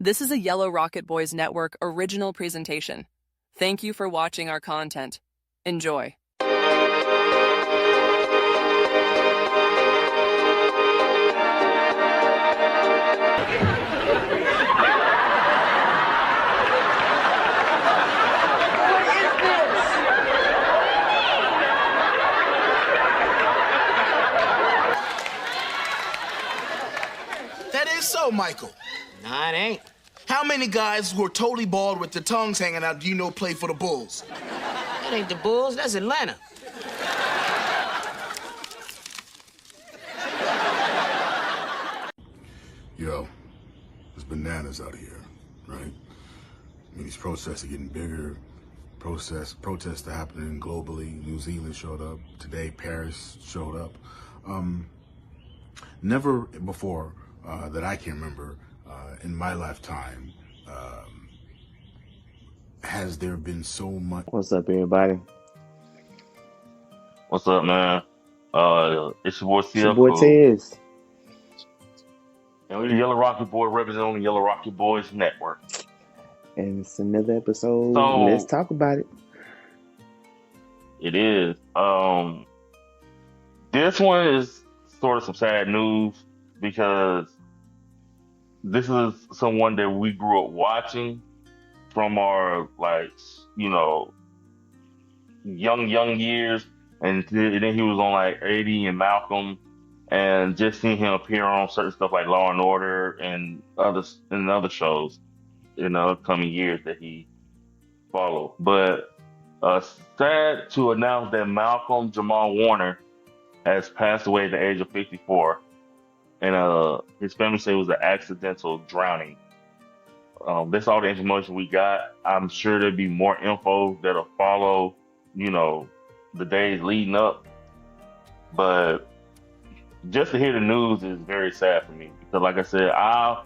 This is a Yellow Rocket Boys Network original presentation. Thank you for watching our content. Enjoy. That is so, Michael. Nah, it ain't. How many guys who are totally bald with their tongues hanging out do you know play for the Bulls? That ain't the Bulls, that's Atlanta. Yo, there's bananas out here, right? I mean, these protests are getting bigger. Protests are happening globally. New Zealand showed up. Today, Paris showed up. Never before that I can remember in my lifetime has there been so much. What's up, everybody? What's up, man? It's your boy It's your CF boy Cool. Tez. And we're the Yellow Rocket Boy representing the Yellow Rocket Boys Network. And it's another episode. So- Let's talk about it. It is. This one is sort of some sad news because this is someone that we grew up watching from our, young years. And then he was on like R.I.P Malcolm, and just seeing him appear on certain stuff like Law and Order and other shows in the upcoming years that he followed. But sad to announce that Malcolm Jamal Warner has passed away at the age of 54, and his family said it was an accidental drowning. That's all the information we got. I'm sure there'll be more info that'll follow, the days leading up. But just to hear the news is very sad for me because, like I said, I,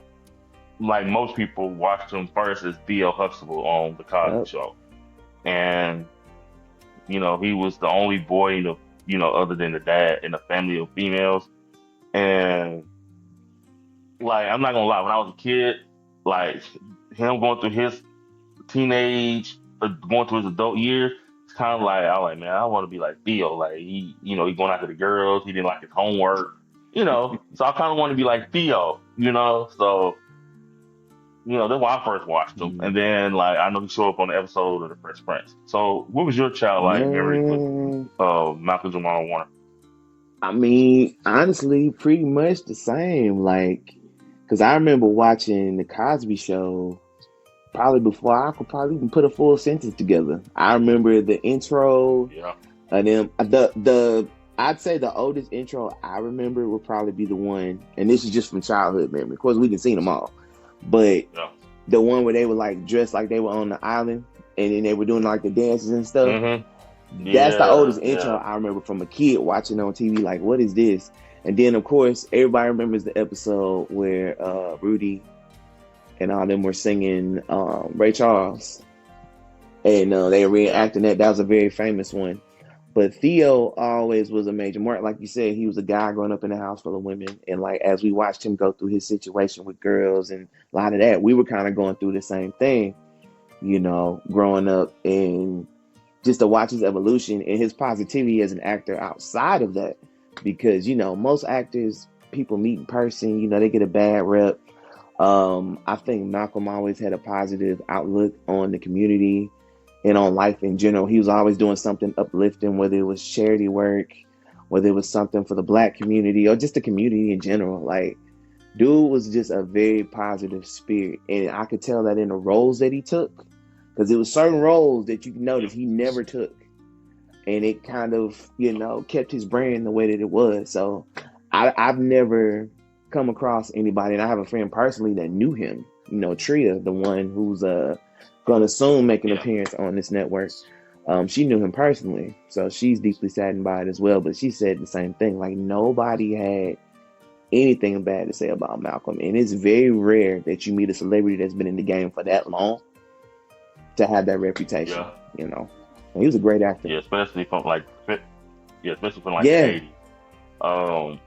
like most people, watched him first as Theo Huxtable on The Cosby Show. And, he was the only boy, other than the dad in a family of females. And, I'm not gonna lie, when I was a kid, him going through his teenage, going through his adult years, it's kind of like, I was like, man, I want to be like Theo. He going after the girls. He didn't like his homework, so I kind of want to be like Theo, so, that's why I first watched him. And then, I know he showed up on the episode of The Fresh Prince. So what was your childlike memory with Malcolm Jamal Warner? I mean, honestly, pretty much the same. Because I remember watching The Cosby Show probably before I could probably even put a full sentence together. I remember the intro. Yeah. And then I'd say the oldest intro I remember would probably be the one, and this is just from childhood memory. Of course, we can see them all. But the one where they were dressed like they were on the island, and then they were doing the dances and stuff. Mm-hmm. That's the oldest intro I remember from a kid watching on TV. What is this? And then, of course, everybody remembers the episode where Rudy and all them were singing Ray Charles. And they were reenacting that. That was a very famous one. But Theo always was a major mark. Like you said, he was a guy growing up in a house full of women. And as we watched him go through his situation with girls and a lot of that, we were kind of going through the same thing, growing up, and just to watch his evolution and his positivity as an actor outside of that. Because, most actors, people meet in person, they get a bad rep. I think Malcolm always had a positive outlook on the community and on life in general. He was always doing something uplifting, whether it was charity work, whether it was something for the Black community or just the community in general. Dude was just a very positive spirit. And I could tell that in the roles that he took, because it was certain roles that you can notice he never took. And it kind of, kept his brand the way that it was. So I've never come across anybody, and I have a friend personally that knew him, Tria, the one who's going to soon make an appearance on this network. She knew him personally, so she's deeply saddened by it as well. But she said the same thing. Nobody had anything bad to say about Malcolm. And it's very rare that you meet a celebrity that's been in the game for that long to have that reputation, And he was a great actor. Yeah, especially from the 80s.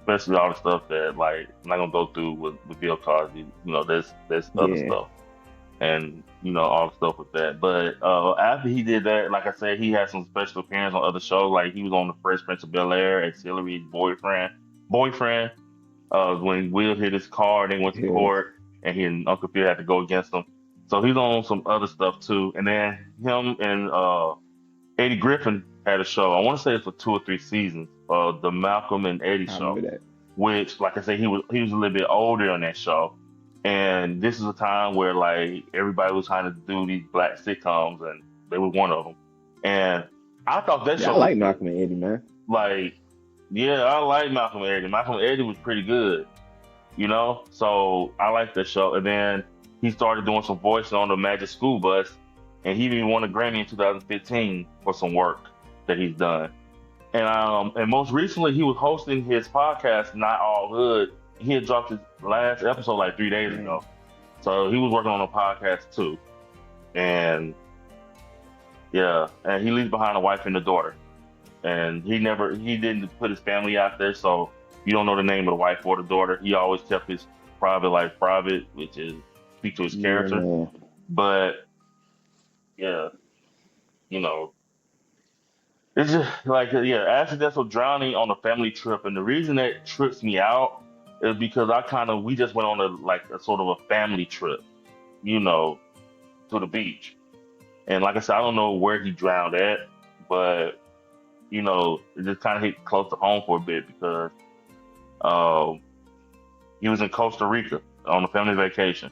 especially all the stuff that like I'm not gonna go through with Bill Cosby. You know, there's other Yeah, stuff, and you know all the stuff with that. But after he did that, like I said, he had some special appearance on other shows. Like he was on the Fresh Prince of Bel-Air as Hillary's boyfriend. When Will hit his car, they went to yeah. court, and he and Uncle Phil had to go against him. So he's on some other stuff too. And then him and Eddie Griffin had a show. I want to say it's for 2 or 3 seasons. The Malcolm and Eddie I show, remember that. which, like I said, he was a little bit older on that show. And this is a time where like everybody was trying to do these black sitcoms, and they were one of them. And I thought that Yeah, I show was like good. Malcolm and Eddie, man. Like, yeah, I like Malcolm and Eddie. Malcolm and Eddie was pretty good, you know. So I like that show. And then he started doing some voicing on the Magic School Bus, and he even won a Grammy in 2015 for some work that he's done. And most recently, he was hosting his podcast, Not All Hood. He had dropped his last episode like 3 days Man, ago. So he was working on a podcast too. And yeah, and he leaves behind a wife and a daughter. And he didn't put his family out there, so you don't know the name of the wife or the daughter. He always kept his private life private, which is speak to his yeah, character. man. But yeah, you know, it's just like accidental drowning on a family trip, and the reason that trips me out is because we just went on a sort of a family trip, you know, to the beach, and like I said, I don't know where he drowned at, but you know, it just kind of hit close to home for a bit because um, he was in Costa Rica on a family vacation.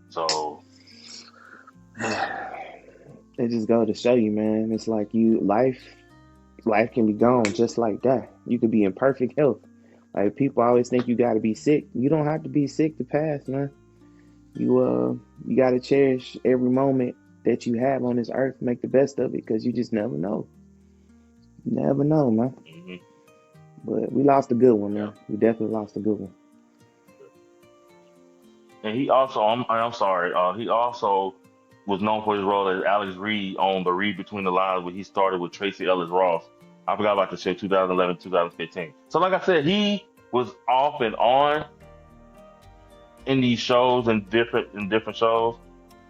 So It just go to show you, man. It's like life can be gone just like that. You could be in perfect health. Like people always think you got to be sick. You don't have to be sick to pass, man. You got to cherish every moment that you have on this earth. Make the best of it because you just never know. Never know, man. mhm, But we lost a good one, yeah. man. We definitely lost a good one. And he also, I'm sorry, he also was known for his role as Alex Reed on The Read Between the Lines, where he started with Tracy Ellis Ross. I forgot about the show 2011, 2015. So, like I said, he was off and on in these shows and different shows.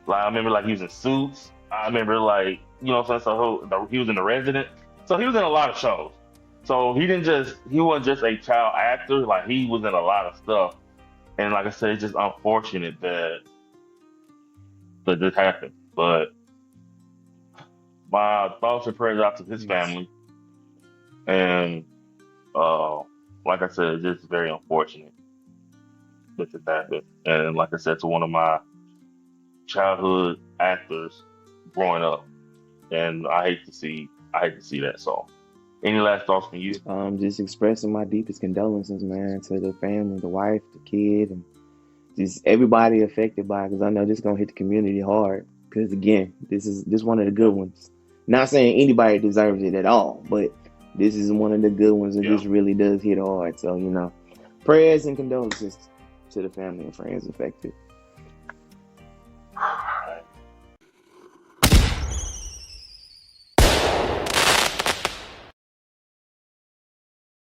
Like I remember, like he was in Suits. I remember, like you know, what I'm saying? So he was in The Resident. So he was in a lot of shows. So he wasn't just a child actor. Like he was in a lot of stuff. And like I said, it's just unfortunate that this happened. But my thoughts and prayers out to his Yes. family. And uh, like I said, it's just very unfortunate that this happened. And like I said, to one of my childhood actors growing up. And I hate to see that. So, any last thoughts from you? Just expressing my deepest condolences, man, to the family, the wife, the kid, and just everybody affected by it. Because I know this gonna hit the community hard. Because again, this one of the good ones. Not saying anybody deserves it at all, but this is one of the good ones that Yeah. just really does hit hard. So prayers and condolences to the family and friends affected.